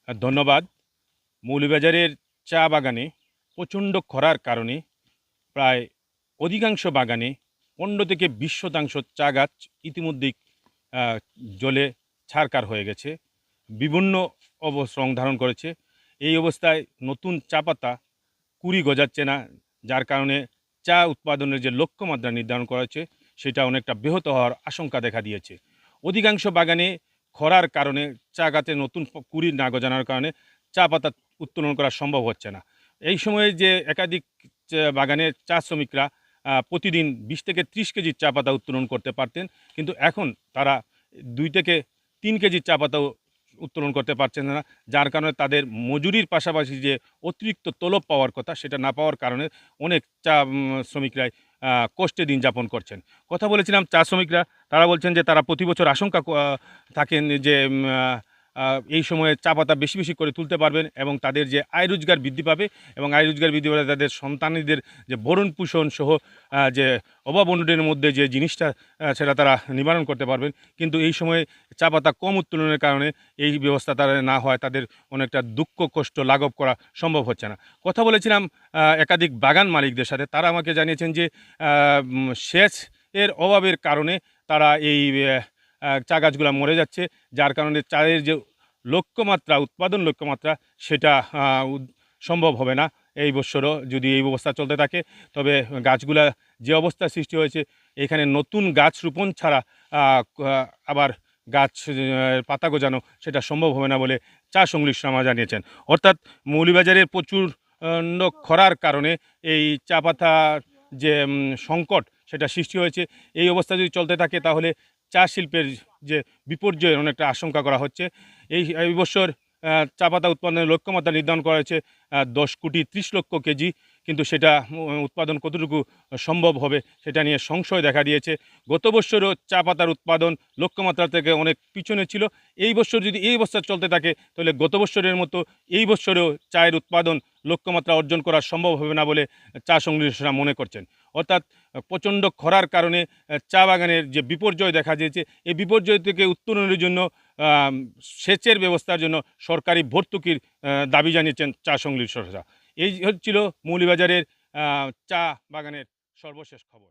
ধন্যবাদ। মৌলভীবাজারের চা বাগানে প্রচণ্ড খরার কারণে প্রায় অধিকাংশ বাগানে ১৫ থেকে ২০% চা গাছ ইতিমধ্যেই আহ, জলে ছারকার হয়ে গেছে, বিভিন্ন রং ধারণ করেছে। এই অবস্থায় নতুন চা পাতা কুড়ি গজাচ্ছে না, যার কারণে চা উৎপাদনের যে লক্ষ্যমাত্রা নির্ধারণ করা হয়েছে সেটা অনেকটা ব্যাহত হওয়ার আশঙ্কা দেখা দিয়েছে। অধিকাংশ বাগানে খরার কারণে চা গাছে নতুন কুড়ি না গজানোর কারণে চা পাতা উত্তোলন করা সম্ভব হচ্ছে না। এই সময়ে যে একাধিক বাগানের চা শ্রমিকরা প্রতিদিন ২০ থেকে ৩০ কেজি চা পাতা উত্তোলন করতে পারতেন, কিন্তু এখন তারা ২ থেকে ৩ কেজি চা পাতাও উত্তোলন করতে পারছেন না, যার কারণে তাদের মজুরির পাশাপাশি যে অতিরিক্ত তলব পাওয়ার কথা সেটা না পাওয়ার কারণে অনেক চা শ্রমিকরাই কষ্টে দিন যাপন করছেন। কথা বলেছিলাম চা শ্রমিকরা, তারা বলছেন যে তারা প্রতি বছর আশঙ্কা থাকেন যে এই সময়ে চা পাতা বেশি বেশি করে তুলতে পারবেন এবং তাদের যে আয় রোজগার বৃদ্ধি পাবে এবং আয় রোজগার বৃদ্ধি পাবে তাদের সন্তানদের যে ভরণ পোষণ সহ যে অভাব অনটনের মধ্যে যে জিনিসটা সেটা তারা নিবারণ করতে পারবেন। কিন্তু এই সময়ে চা পাতা কম উত্তোলনের কারণে এই ব্যবস্থা তারা না হয় তাদের অনেকটা দুঃখ কষ্ট লাঘব করা সম্ভব হচ্ছে না। কথা বলেছিলাম একাধিক বাগান মালিকদের সাথে, তারা আমাকে জানিয়েছেন যে সেচ এর অভাবের কারণে তারা এই চা গাছগুলো মরে যাচ্ছে, যার কারণে চায়ের যে লক্ষ্যমাত্রা উৎপাদন লক্ষ্যমাত্রা সেটা সম্ভব হবে না এই বছরও যদি এই অবস্থা চলতে থাকে। তবে গাছগুলা যে অবস্থা সৃষ্টি হয়েছে এখানে নতুন গাছ রোপণ ছাড়া আবার গাছ পাতা গজানো সেটা সম্ভব হবে না বলে চা সংশ্লিষ্টরা জানিয়েছেন। অর্থাৎ মৌলভীবাজারের প্রচুর খরার কারণে এই চা পাতার যে সংকট সেটা সৃষ্টি হয়েছে। এই অবস্থা যদি চলতে থাকে তাহলে চা শিল্পের যে বিপর্যয়ের অনেকটা আশঙ্কা করা হচ্ছে। এই বছর চা পাতা উৎপাদনের লক্ষ্যমাত্রা নির্ধারণ করা হয়েছে 10,30,00,000 কেজি, কিন্তু সেটা উৎপাদন কতটুকু সম্ভব হবে সেটা নিয়ে সংশয় দেখা দিয়েছে। গত বছরও চা পাতার উৎপাদন লক্ষ্যমাত্রা থেকে অনেক পিছনে ছিল। এই বছর যদি এই অবস্থা চলতে থাকে তাহলে গত বছরের মতো এই বছরেও চায়ের উৎপাদন লক্ষ্যমাত্রা অর্জন করা সম্ভব হবে না বলে চা সংশ্লিষ্টরা মনে করছেন। অর্থাৎ প্রচণ্ড খরার কারণে চা বাগানের যে বিপর্যয় দেখা দিয়েছে এই বিপর্যয় থেকে উত্তরণের জন্য সেচের ব্যবস্থার জন্য সরকারি ভর্তুকির দাবি জানিয়েছেন চা সংশ্লিষ্টরা। এই হচ্ছিল মৌলভীবাজারের চা বাগানের সর্বশেষ খবর।